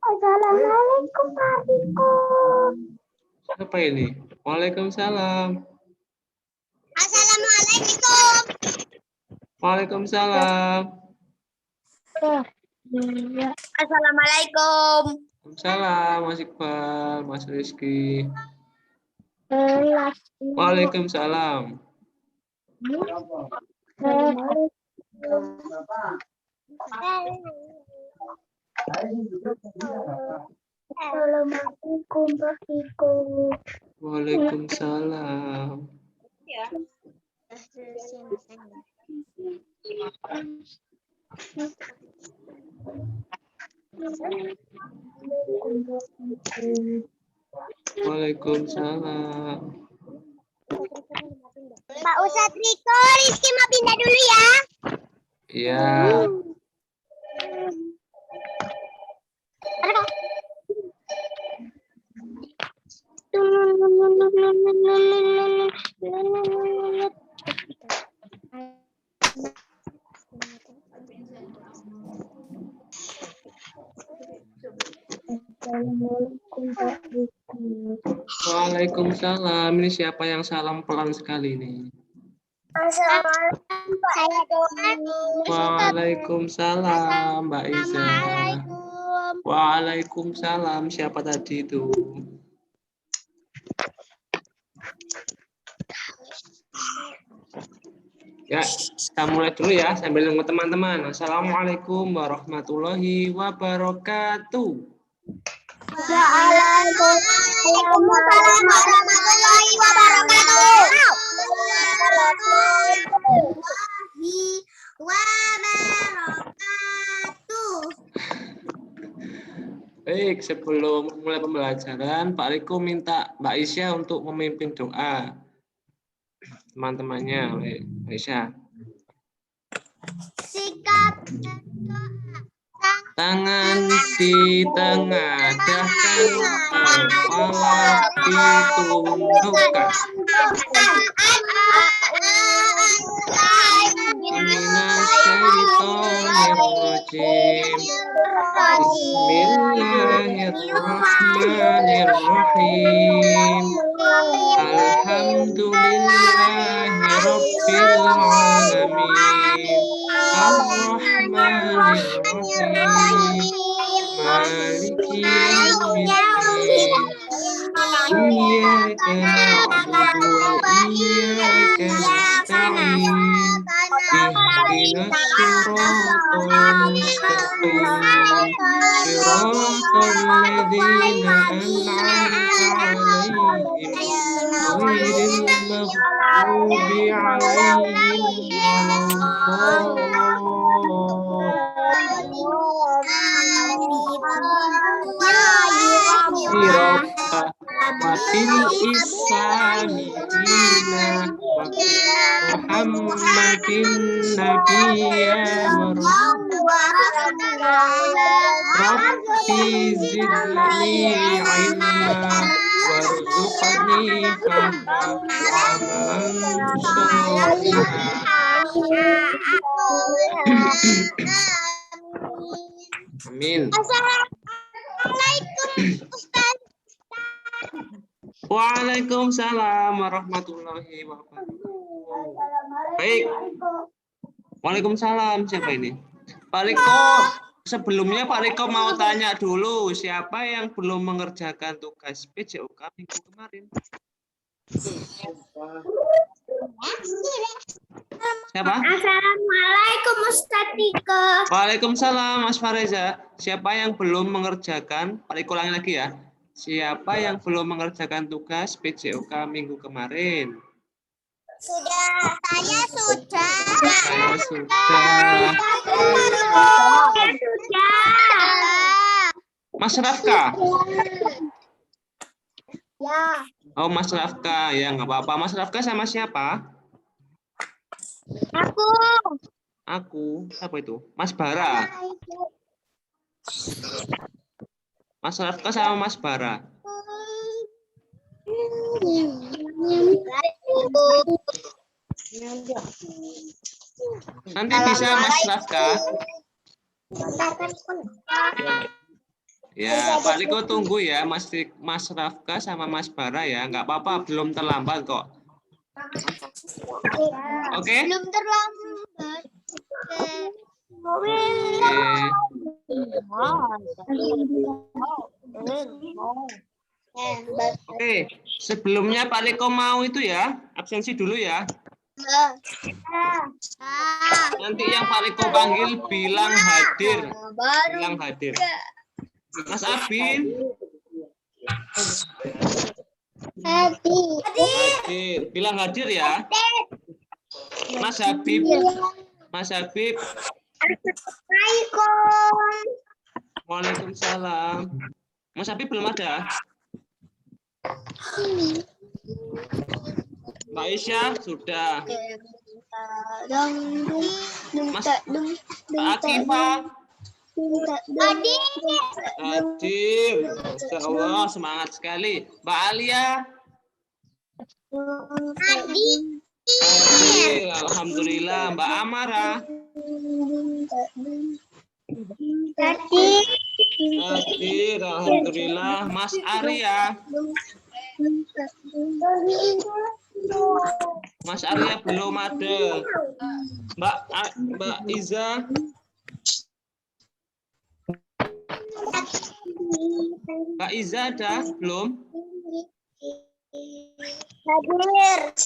Assalamualaikum Pak Riko. Siapa ini? Waalaikumsalam. Assalamualaikum. Waalaikumsalam. Assalamualaikum. Waalaikumsalam, Mas Iqbal, Mas Rizky. Waalaikumsalam. Assalamualaikum Pak Riko. Waalaikumsalam. Waalaikumsalam. Pak Ustadz Riko, Rizky mau pindah dulu ya. Iya. Waalaikumsalam. Ini siapa yang salam pelan sekali ini? Assalamualaikum saya doain. Waalaikumsalam, Mbak Iza. Assalamualaikum. Waalaikumsalam. Siapa tadi itu? Ya, kita mulai dulu ya sambil nunggu teman-teman. Assalamualaikum warahmatullahi wabarakatuh. Waalaikumsalam warahmatullahi wabarakatuh. Baik, sebelum mulai pembelajaran, Pak Riko minta Mbak Isya untuk memimpin doa. Teman-temannya, Mbak Isya. Sikap Tangan ditengahkan, kepala ditundukkan. Minasyaitonirrajim. Bismillahirrahmanirrahim. Alhamdulillahirabbil alamin. Ar-Rahmanir-Rahim. Maliki yaumiddin. Iyyaka na'budu wa iyyaka nasta'in. Ihdinas siratal mustaqim. Siratal ladzina an'amta 'alaihim ghairil maghdubi 'alaihim waladdallin. Wabil islamina Muhammadin nabiyya Rabbi zidni ilma warzuqni fahma wa amalan sholihan. Amin. Assalamualaikum Ustaz. Waalaikumsalam warahmatullahi wabarakatuh. Baik. Waalaikumsalam. Siapa ini? Pak Riko. Sebelumnya Pak Riko mau tanya dulu, siapa yang belum mengerjakan tugas PJOK minggu kemarin? Siapa? Assalamualaikum Ustaz Riko. Waalaikumsalam Mas Fareza. Siapa yang belum mengerjakan? Pak Riko ulangi lagi ya. Siapa yang belum mengerjakan tugas PJOK minggu kemarin? Sudah, saya sudah. Saya sudah. Saya sudah. Mas Rafka? Ya. Oh, Mas Rafka. Ya, nggak apa-apa. Mas Rafka sama siapa? Aku. Aku. Siapa itu? Mas Bara. Mas Rafka sama Mas Bara. Nanti bisa Mas Rafka. Ya, Pak Riko tunggu ya, Mas Rafka sama Mas Bara ya. Nggak apa-apa, belum terlambat kok. Oke? Belum terlambat. Oke, sebelumnya Pak Riko mau itu ya, absensi dulu ya. Nanti yang Pak Riko panggil bilang hadir. Bilang hadir. Mas Abin. Hadir. Bilang hadir ya. Mas Habib. Mas Habib. Waalaikumsalam. Mas Habib belum ada. Mbak Isya sudah. Mas Akifah. Hadir. Masya Allah, semangat sekali. Mbak Alia. Hadir. Alhamdulillah. Mbak Amara. Hadir. Alhamdulillah. Mas Arya. Mas Arya belum ada. Mbak Iza. Mbak Iza ada belum?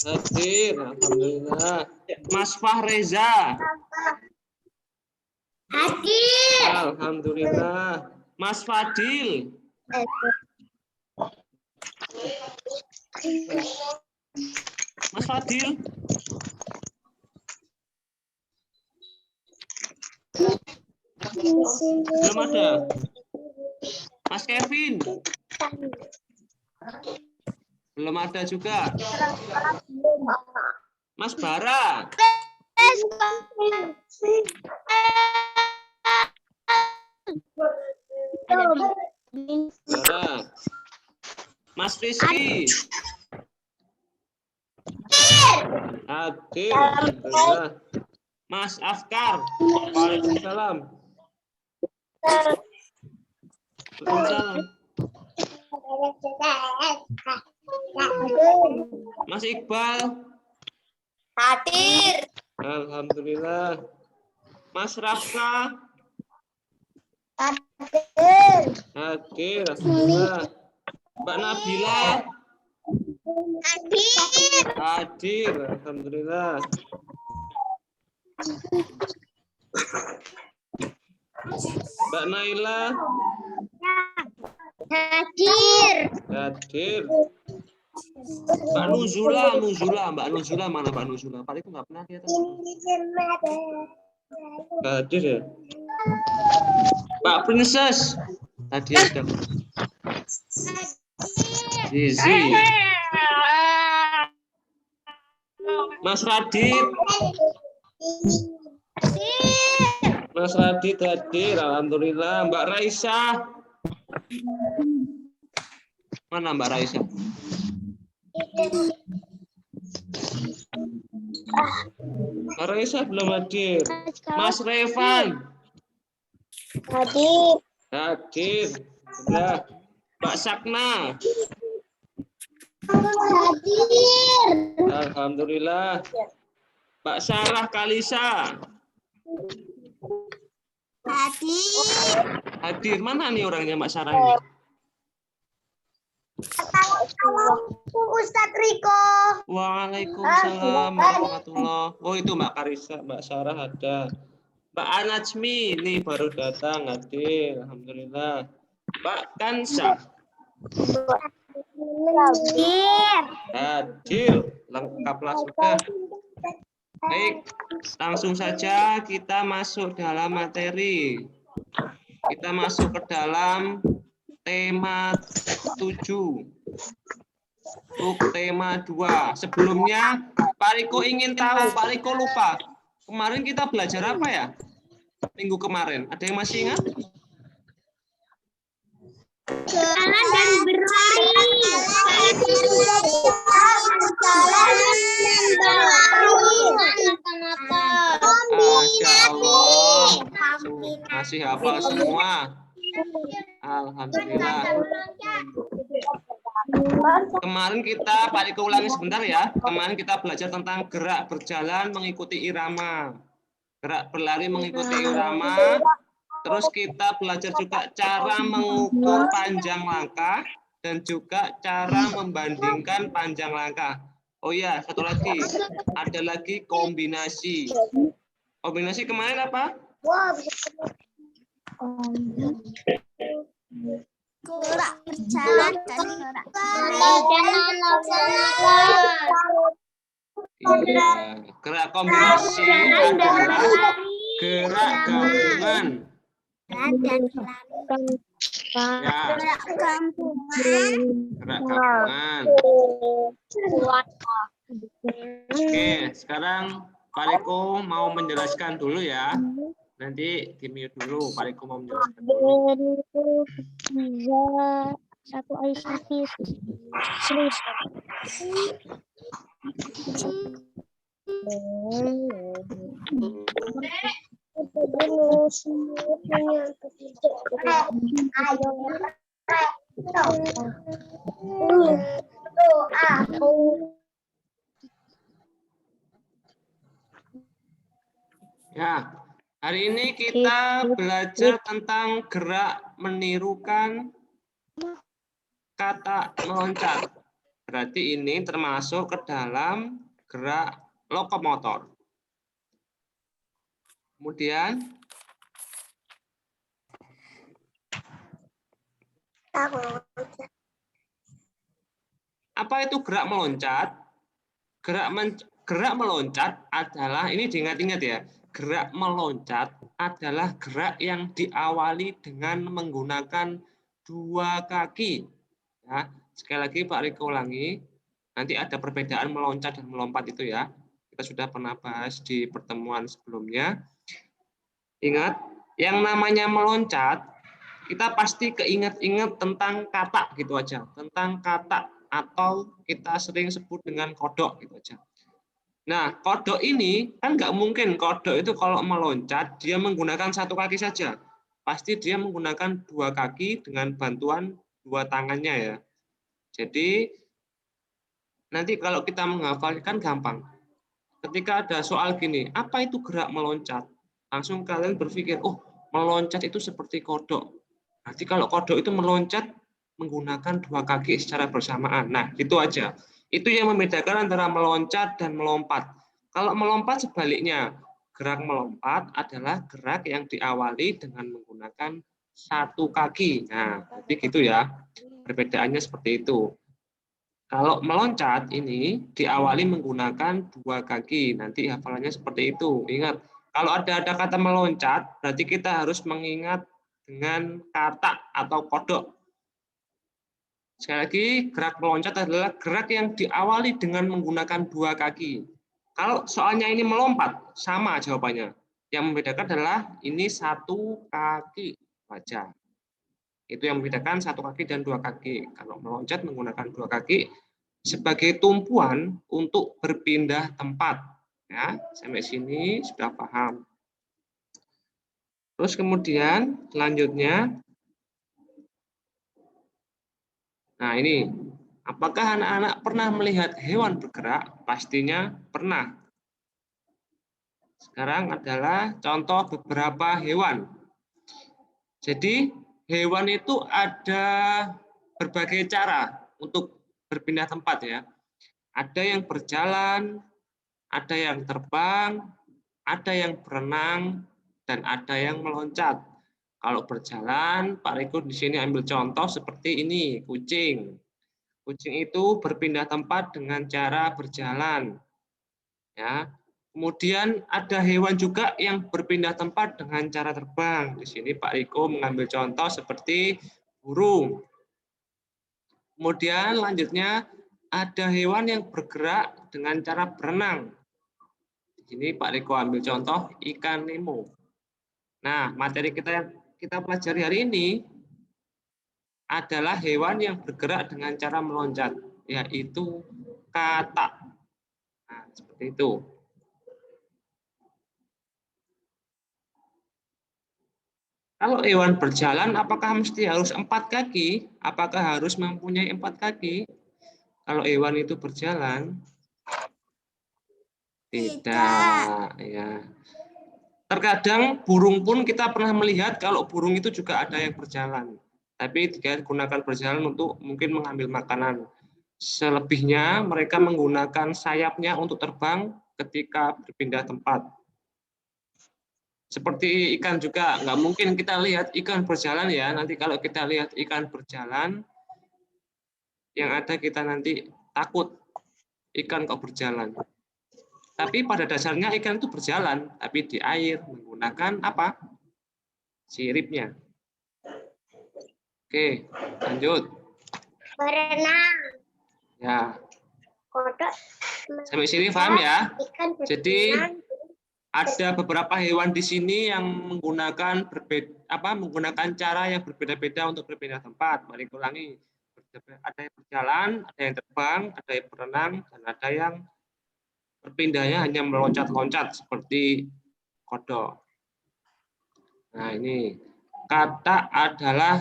Hadir. Alhamdulillah. Mas Fahreza. Hadir. Alhamdulillah. Mas Fadil. Mas Fadil. Belum ada. Mas Kevin. Belum ada juga. Mas Bara. Bara. Mas Rizky. Hadir. Alhamdulillah. Mas Afkar. Waalaikumsalam. Waalaikumsalam. Mas Iqbal. Hadir. Alhamdulillah. Mas Rafka. Hadir. Hadir. Alhamdulillah. Mbak Nabila. Hadir. Hadir. Alhamdulillah. Mbak Naila. Hadir. Hadir. Mbak Nuzula. Mbak Nuzula mana Mbak Nuzula? Pak itu nggak pernah lihat. Hadir ya. Mbak Princess. Tadi ada. Zizi. Mas Radit. Mas Radit hadir. Alhamdulillah. Mbak Raisa. Mana Mbak Raisa? Mbak Raisa belum hadir. Mas Revan. Hadir. Hadir. Sudah. Mbak Sakna. Hadir. Alhamdulillah. Mbak Sarah Kalisa. Hadir. Hadir. Mana nih orangnya Mbak Sarah ini? Assalamualaikum Ustadz Riko. Waalaikumsalam warahmatullah. Oh itu Mbak Karisa, Mbak Sarah ada. Mbak Anajmi ini baru datang hadir. Alhamdulillah. Mbak Kansa. Hadir. Hadir. Lengkaplah sudah. Baik, langsung saja kita masuk dalam materi. Kita masuk ke dalam tema 7. Untuk tema 2. Sebelumnya, Pak Riko ingin tahu, Pak Riko lupa. Kemarin kita belajar apa ya? Minggu kemarin. Ada yang masih ingat? Jalan dan berlari. Jalan dan berlari. Masya Allah. Masih hafal semua. Alhamdulillah. Kemarin kita, Pak Riko ulangi sebentar ya. Kemarin kita belajar tentang gerak berjalan mengikuti irama. Gerak berlari mengikuti irama. Terus kita belajar juga cara mengukur panjang langkah dan juga cara membandingkan panjang langkah. Oh ya, satu lagi. Ada lagi kombinasi. Kombinasi kemarin apa? Gerak berjalan dan gerak Iya. Gerak kombinasi adalah gerak gabungan. Ya, Gerak gabungan. gerak gabungan. Oke, sekarang Pak Riko mau menjelaskan dulu ya. Nanti di mute dulu, Pak Riko mau menjelaskan dulu. Satu Aisyah serius. Ya, hari ini kita belajar tentang gerak menirukan kata meloncat. Berarti ini termasuk ke dalam gerak lokomotor. Kemudian, apa itu gerak meloncat? Gerak meloncat adalah, ini diingat-ingat ya, gerak meloncat adalah gerak yang diawali dengan menggunakan dua kaki. Ya, sekali lagi Pak Riko ulangi, nanti ada perbedaan meloncat dan melompat itu ya. Kita sudah pernah bahas di pertemuan sebelumnya. Ingat, yang namanya meloncat, kita pasti keinget-inget tentang kata gitu aja, tentang kata atau kita sering sebut dengan kodok gitu aja. Nah, kodok ini kan nggak mungkin kodok itu kalau meloncat dia menggunakan satu kaki saja. Pasti dia menggunakan dua kaki dengan bantuan dua tangannya ya. Jadi nanti kalau kita menghafalkan gampang. Ketika ada soal gini, apa itu gerak meloncat? Langsung kalian berpikir, oh meloncat itu seperti kodok. Nanti kalau kodok itu meloncat menggunakan dua kaki secara bersamaan. Nah, itu aja. Itu yang membedakan antara meloncat dan melompat. Kalau melompat sebaliknya, gerak melompat adalah gerak yang diawali dengan menggunakan satu kaki. Nah, jadi gitu ya. Perbedaannya seperti itu. Kalau meloncat ini diawali menggunakan dua kaki. Nanti hafalannya seperti itu. Ingat, kalau ada kata meloncat, berarti kita harus mengingat dengan kata atau kodok. Sekali lagi, gerak meloncat adalah gerak yang diawali dengan menggunakan dua kaki. Kalau soalnya ini melompat, sama jawabannya. Yang membedakan adalah ini satu kaki saja. Itu yang membedakan satu kaki dan dua kaki. Kalau meloncat menggunakan dua kaki sebagai tumpuan untuk berpindah tempat. Ya, sampai sini sudah paham. Terus kemudian selanjutnya, nah ini, apakah anak-anak pernah melihat hewan bergerak? Pastinya pernah. Sekarang adalah contoh beberapa hewan. Jadi hewan itu ada berbagai cara untuk berpindah tempat ya. Ada yang berjalan, ada yang terbang, ada yang berenang, dan ada yang meloncat. Kalau berjalan, Pak Riko di sini ambil contoh seperti ini, kucing. Kucing itu berpindah tempat dengan cara berjalan. Ya. Kemudian ada hewan juga yang berpindah tempat dengan cara terbang. Di sini Pak Riko mengambil contoh seperti burung. Kemudian lanjutnya ada hewan yang bergerak dengan cara berenang. Di sini Pak Riko ambil contoh ikan Nemo. Nah, materi kita pelajari hari ini adalah hewan yang bergerak dengan cara meloncat, yaitu katak. Nah, seperti itu. Kalau hewan berjalan, apakah mesti harus 4 kaki? Apakah harus mempunyai 4 kaki? Kalau hewan itu berjalan, tidak. Ya. Terkadang burung pun kita pernah melihat kalau burung itu juga ada yang berjalan. Tapi dia gunakan berjalan untuk mungkin mengambil makanan. Selebihnya mereka menggunakan sayapnya untuk terbang ketika berpindah tempat. Seperti ikan juga, nggak mungkin kita lihat ikan berjalan ya. Nanti kalau kita lihat ikan berjalan, yang ada kita nanti takut ikan kok berjalan. Tapi pada dasarnya ikan itu berjalan, tapi di air menggunakan apa? Siripnya. Oke, lanjut. Berenang. Ya, Kodok. sampai sini paham ya? Ikan Jadi berenang. ada beberapa hewan di sini yang menggunakan menggunakan cara yang berbeda-beda untuk berpindah tempat. Mari ulangi. Ada yang berjalan, ada yang terbang, ada yang berenang, dan ada yang berpindahnya hanya meloncat-loncat seperti kodok. Nah, ini katak adalah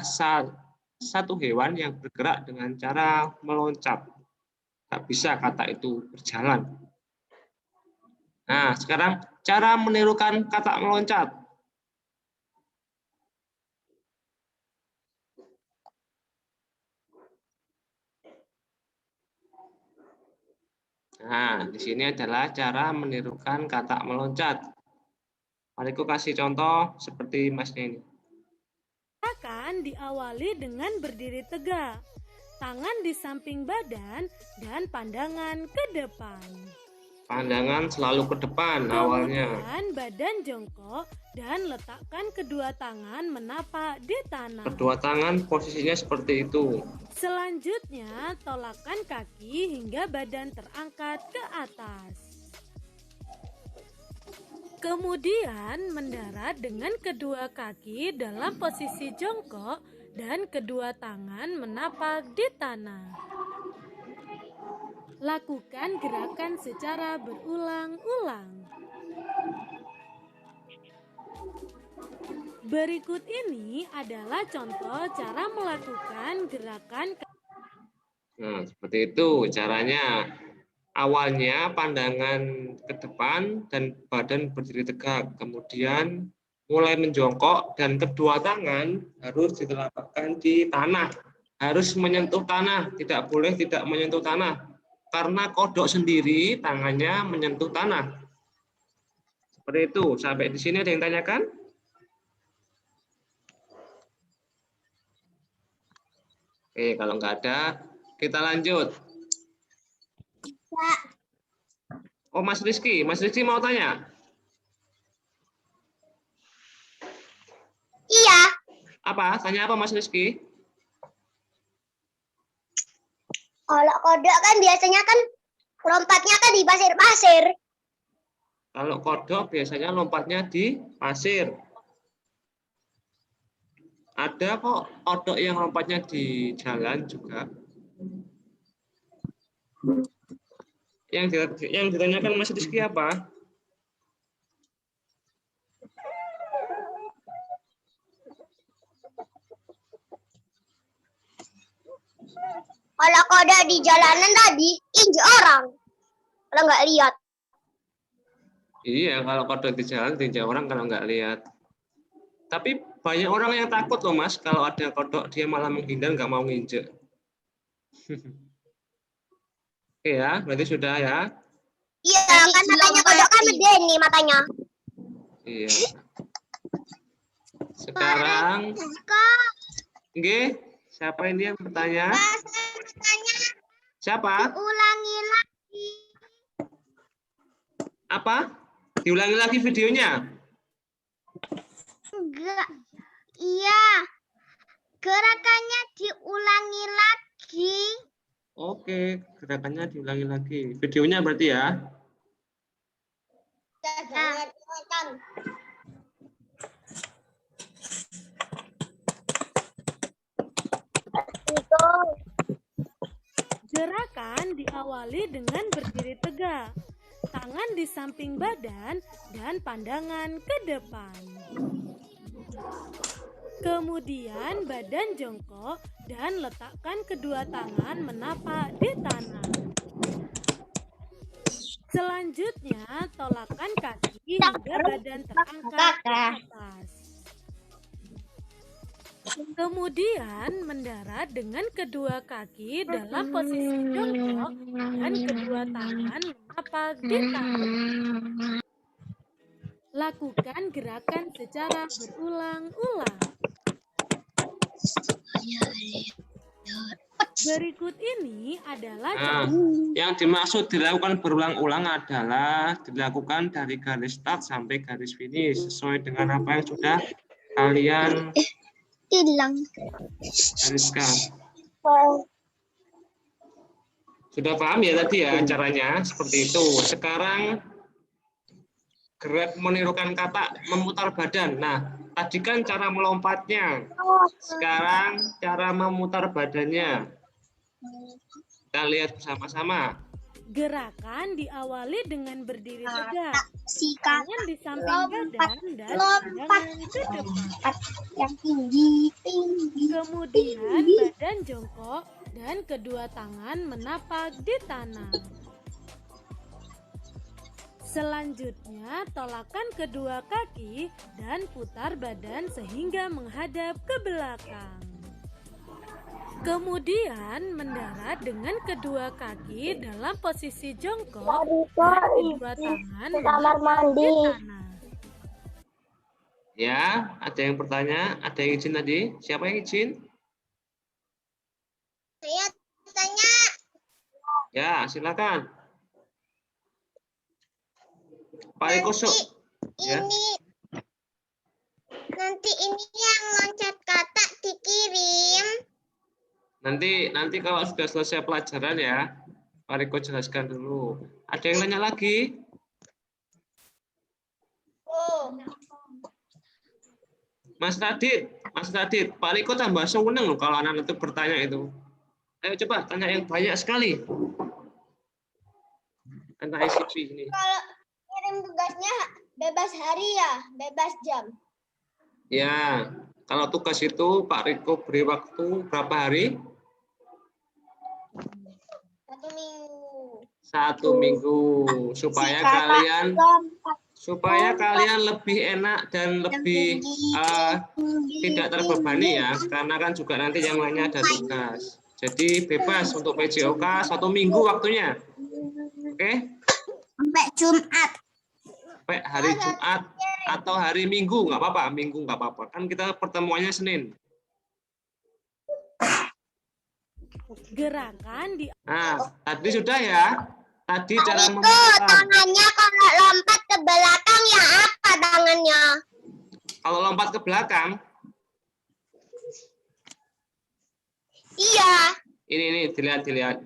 satu hewan yang bergerak dengan cara meloncat. Tak bisa katak itu berjalan. Nah, sekarang cara menirukan katak meloncat. Nah, di sini adalah cara menirukan katak meloncat. Mari aku kasih contoh seperti Masnya ini. Akan diawali dengan berdiri tegak, tangan di samping badan dan pandangan ke depan. Pandangan selalu ke depan awalnya. Kemudian badan jongkok dan letakkan kedua tangan menapak di tanah. Kedua tangan posisinya seperti itu. Selanjutnya, tolakkan kaki hingga badan terangkat ke atas. Kemudian mendarat dengan kedua kaki dalam posisi jongkok dan kedua tangan menapak di tanah. Lakukan gerakan secara berulang-ulang. Berikut ini adalah contoh cara melakukan gerakan. Nah, seperti itu caranya. Awalnya pandangan ke depan dan badan berdiri tegak. Kemudian mulai menjongkok dan kedua tangan harus dilapakkan di tanah. Harus menyentuh tanah, tidak boleh tidak menyentuh tanah. Karena kodok sendiri tangannya menyentuh tanah. Seperti itu. Sampai di sini ada yang tanyakan? Oke, kalau nggak ada, kita lanjut. Oh, Mas Rizky mau tanya? Iya. Apa? Tanya apa, Mas Rizky? Kalau kodok kan biasanya kan lompatnya kan di pasir-pasir. Kalau kodok biasanya lompatnya di pasir. Ada kok kodok yang lompatnya di jalan juga. Yang ditanyakan Mas Rizky apa? Kalau kodok di jalanan tadi injek orang. Kalau nggak lihat. Iya, kalau kodok di jalan diinjak orang kalau nggak lihat. Tapi banyak orang yang takut loh, Mas, kalau ada kodok dia malah menghindar nggak mau nginjek. Oke ya, berarti sudah ya. Iya, kan matanya kodok kan gede nih matanya. Iya. Sekarang, oke, siapa ini yang bertanya? Siapa? Ulangi lagi. Apa? Diulangi lagi videonya? Enggak. Iya. Gerakannya diulangi lagi. Oke, gerakannya diulangi lagi. Videonya berarti ya? Kemudian diawali dengan berdiri tegak. Tangan di samping badan dan pandangan ke depan. Kemudian badan jongkok dan letakkan kedua tangan menapak di tanah. Selanjutnya, tolakkan kaki hingga badan terangkat ke atas. Kemudian mendarat dengan kedua kaki dalam posisi jongkok dan kedua tangan menapak di tanah. Lakukan gerakan secara berulang-ulang. Berikut ini adalah Nah, yang dimaksud dilakukan berulang-ulang adalah dilakukan dari garis start sampai garis finish sesuai dengan apa yang sudah kalian Hilang. gariskan. Sudah paham ya tadi ya caranya seperti itu. Sekarang gerak menirukan kata memutar badan. Nah, tadi kan cara melompatnya. Sekarang cara memutar badannya. Kita lihat bersama-sama. gerakan diawali dengan berdiri tegak. Si Tangan di samping badan dan lompat pandangan ke depan. yang tinggi. Kemudian badan jongkok dan kedua tangan menapak di tanah. Selanjutnya, tolakkan kedua kaki dan putar badan sehingga menghadap ke belakang. Kemudian mendarat dengan kedua kaki dalam posisi jongkok dan kedua tangan menapak di tanah. Ya, ada yang bertanya? Ada yang izin tadi? Siapa yang izin? Saya tanya, Ya, silakan. Pak Eko Ya. nanti ini yang loncat kata dikirim. Nanti kalau sudah selesai pelajaran ya, Pak Riko jelaskan dulu. Ada yang nanya lagi? Mas Radit, Pak Riko tambah seneng loh kalau anak itu bertanya itu. Ayo coba tanya yang banyak sekali. Tentang ICP ini. Kalau kirim tugasnya bebas hari ya, bebas jam. Ya, kalau tugas itu Pak Riko beri waktu berapa hari? 1 minggu. 1 minggu supaya kalian lebih enak dan lebih tidak terbebani ya, karena kan juga nanti yang lainnya ada tugas. Jadi bebas untuk PJOK 1 minggu waktunya. Oke? Sampai Jumat. Sampai hari Jumat atau hari Minggu nggak apa-apa, Minggu nggak apa-apa. Kan kita pertemuannya Senin. Gerakan di Nah, tadi sudah ya. Tadi cara Itu memutar. tangannya kalau lompat ke belakang ya apa tangannya? Kalau lompat ke belakang, Iya. ini dilihat.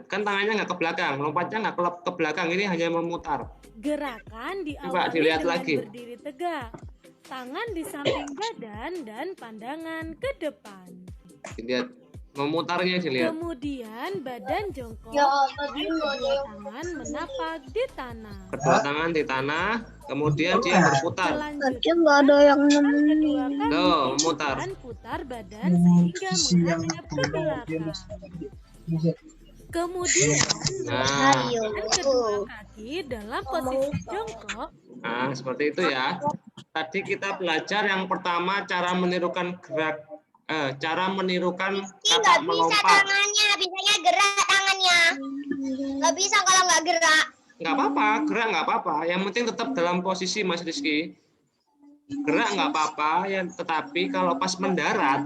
Kan tangannya nggak ke belakang, lompatnya nggak ke belakang. Ini hanya memutar. gerakan Coba diawali dilihat dengan lagi. berdiri tegak. Tangan di samping badan dan pandangan ke depan. Dilihat, memutarnya dilihat. Kemudian badan jongkok Ya, dan kedua tangan menapak di tanah. Kedua tangan di tanah, kemudian dia berputar. Selanjutnya nggak ada yang kedua kaki Tuh, memutar. dan putar badan sehingga menghadap ke belakang. Kemudian Nah, dengan kedua kaki dalam posisi jongkok nah, seperti itu ya. Tadi kita belajar yang pertama cara menirukan cara menirukan nggak kata bisa melompat. tangannya, bisanya gerak tangannya. Nggak bisa kalau nggak gerak. Nggak apa-apa, gerak nggak apa-apa. Yang penting tetap dalam posisi Mas Rizky. Gerak nggak apa-apa, tetapi kalau pas mendarat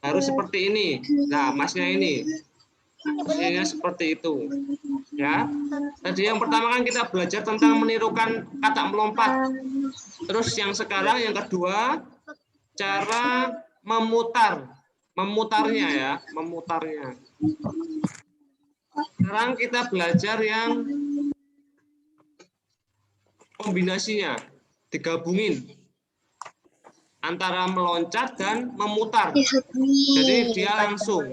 harus seperti ini. Nah, Masnya ini. Posisinya seperti itu. Ya. Tadi yang pertama kan kita belajar tentang menirukan kata melompat. Terus yang sekarang yang kedua cara memutarnya ya, memutarnya. Sekarang kita belajar yang kombinasinya, digabungin antara meloncat dan memutar. Jadi dia langsung.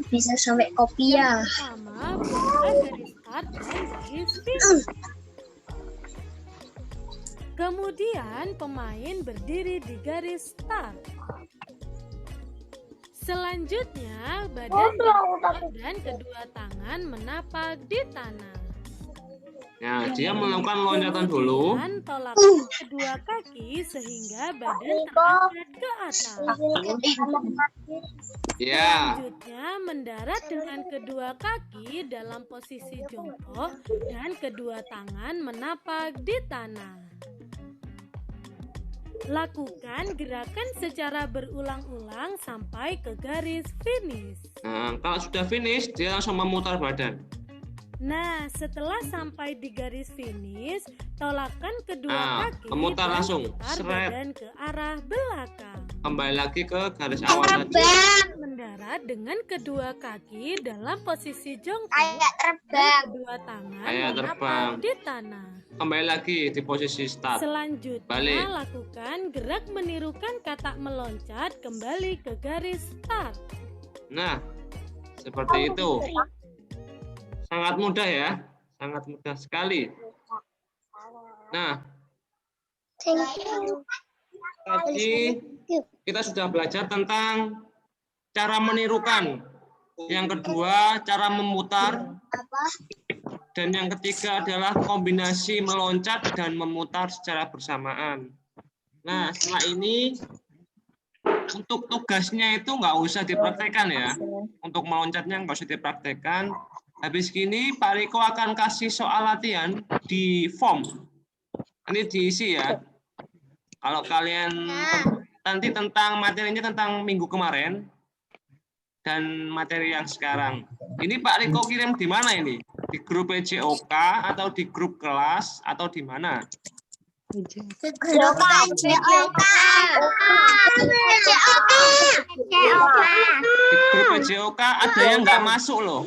Bisa sampai kopi ya. pertama garis start dan garis finish. Kemudian pemain berdiri di garis start. Selanjutnya badan bergerak dan kedua tangan menapak di tanah. Ya, dia melakukan loncatan dulu. Kemudian tolakkan kedua kaki sehingga badan terangkat ke atas. Ya, Selanjutnya mendarat dengan kedua kaki dalam posisi jongkok dan kedua tangan menapak di tanah. Lakukan gerakan secara berulang-ulang sampai ke garis finish. nah, kalau sudah finish, dia langsung memutar badan. Nah, setelah sampai di garis finish, tolakkan kedua kaki memutar dan langsung. putar Seret. badan ke arah belakang. Kembali lagi ke garis awal tadi. Terbang. Mendarat dengan kedua kaki dalam posisi jongkok Kayak dan terbang. kedua tangan Kayak menapak terbang. di tanah. Kembali lagi di posisi start. Selanjutnya Balik. lakukan gerak menirukan katak meloncat kembali ke garis start. Nah, seperti itu. Sangat mudah ya. Sangat mudah sekali. Nah, Thank you. tadi kita sudah belajar tentang cara menirukan. Yang kedua, cara memutar. Apa? Dan yang ketiga adalah kombinasi meloncat dan memutar secara bersamaan. Nah, setelah ini untuk tugasnya itu nggak usah dipraktekkan ya. Untuk meloncatnya nggak usah dipraktekkan. Habis gini Pak Riko akan kasih soal latihan di form. Ini diisi ya. Kalau kalian nanti tentang materinya tentang minggu kemarin dan materi yang sekarang. Ini Pak Riko kirim di mana ini? Di grup PJOK atau di grup kelas atau di mana? Grup JOK. Di grup PJOK ada yang nggak masuk loh.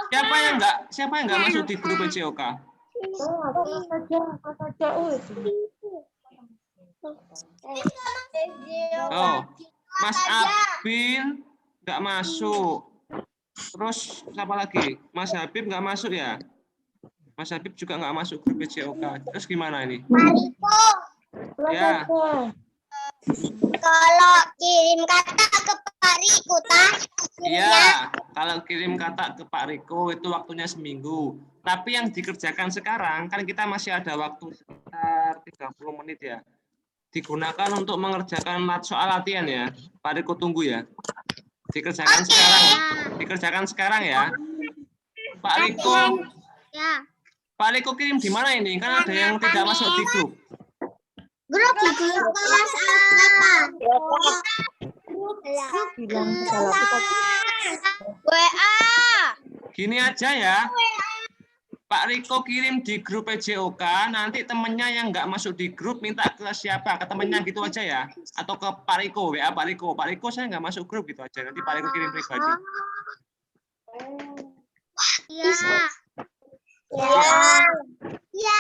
Siapa yang nggak masuk di grup PJOK? Oh, Mas Abin nggak masuk. Terus siapa lagi? Mas Habib nggak masuk ya? Mas Habib juga nggak masuk grup PJOK. Terus gimana ini? Mariko, Ya, kalau kirim kata ke Pak Riko, iya. Kalau kirim kata ke Pak Riko itu waktunya seminggu. Tapi yang dikerjakan sekarang kan kita masih ada waktu sekitar 30 menit ya. Digunakan untuk mengerjakan soal latihan ya. Pak Riko tunggu ya. Dikerjakan sekarang. Dikerjakan sekarang ya. Pak Riko, Ya. Pak Riko kirim di mana ini? Kan ada yang tidak masuk di grup. Grup kelas WA. Gini aja ya. Pak Riko kirim di grup PJOK, nanti temennya yang nggak masuk di grup minta ke siapa? Ke temennya gitu aja ya? Atau ke Pak Riko, WA Pak Riko. Pak Riko saya nggak masuk grup gitu aja. Nanti Pak Riko kirim pribadi. Ya. Ya. Ya.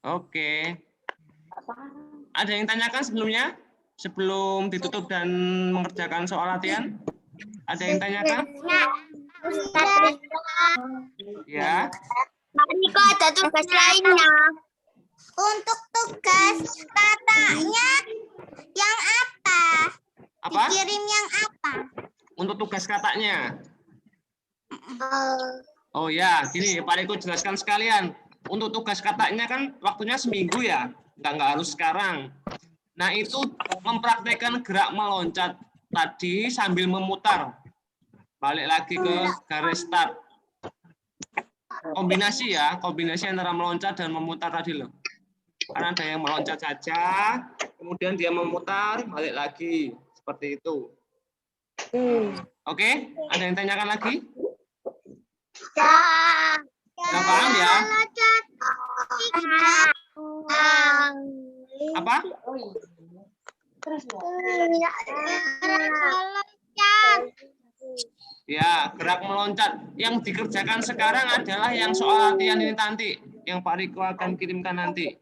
Oke. Ada yang tanyakan sebelumnya? Sebelum ditutup dan mengerjakan soal latihan? Ada yang tanyakan? Ya. Pak Riko ada tugas lainnya. Untuk tugas katanya yang apa? Apa? Dikirim yang apa? Untuk tugas katanya. Oh ya, gini Pak Riko jelaskan sekalian. Untuk tugas katanya kan waktunya seminggu ya, nggak harus sekarang. Nah itu mempraktekkan gerak meloncat tadi sambil memutar. Balik lagi ke garis start. Kombinasi ya, kombinasi antara meloncat dan memutar tadi loh. Karena ada yang meloncat saja, kemudian dia memutar, balik lagi. Seperti itu. Oke, ada yang tanyakan lagi? Sudah paham ya? Apa? Ya, gerak meloncat. Yang dikerjakan sekarang adalah yang soal latihan ini nanti. Yang Pak Riko akan kirimkan nanti.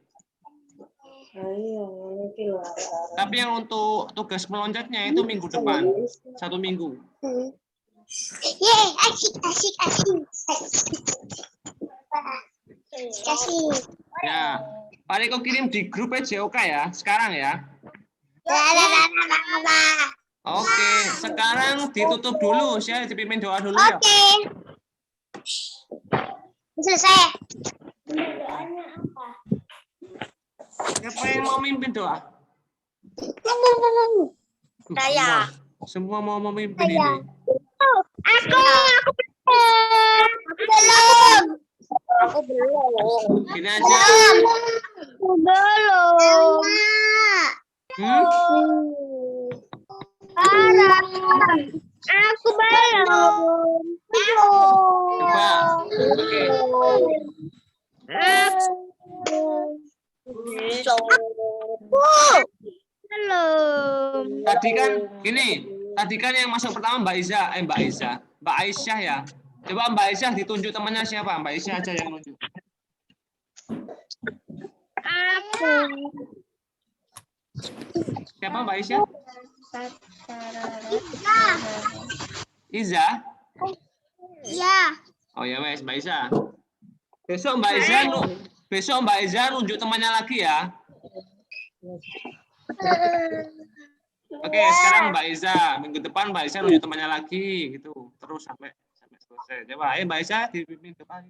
Tapi yang untuk tugas meloncatnya itu minggu depan. 1 minggu. Yeay, asik. Asik. Ya, Pak Riko kirim di grup JOK ya, sekarang ya. Oke, sekarang ditutup dulu, saya dipimpin doa dulu ya. Oke. Selesai. Siapa yang mau mimpin doa? Saya. Semua mau memimpin ini. Aku belum. Gini aja. Aku belum. Aku belum. Coba. Oke. Belum. Tadi kan gini, tadi kan yang masuk pertama Mbak Aisyah ya. Coba Mbak Aisyah ditunjuk temannya siapa? Mbak Aisyah aja yang nunjuk. Aku. Siapa Mbak Aisyah? Iza? Ya. Oh ya wes Mbak Aisyah. Besok Mbak Aisyah nunjuk temannya lagi ya. Oke, sekarang Mbak Aisyah, minggu depan Mbak Aisyah nunjuk temannya lagi gitu. Terus sampai selesai. Coba ayo Mbak Aisyah dipimpin depan.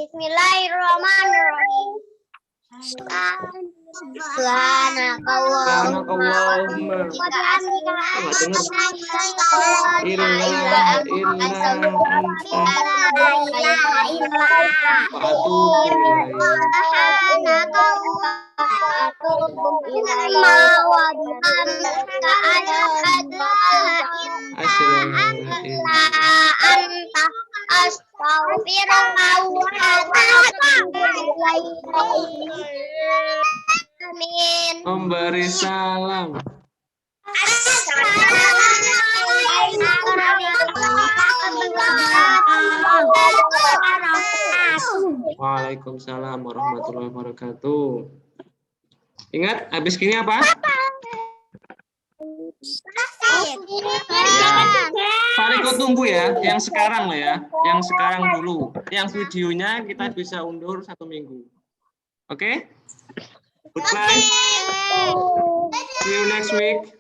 Bismillahirrahmanirrahim. Subhanakallahumma Amin. memberi salam. Waalaikumsalam warahmatullahi wabarakatuh. Ingat, habis gini apa? Ya. Pak Riko tunggu ya, yang sekarang lah ya, yang sekarang dulu. Yang videonya kita bisa undur 1 minggu. Oke? Goodbye. See you next week.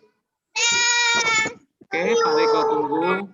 Oke, Pak Riko tunggu.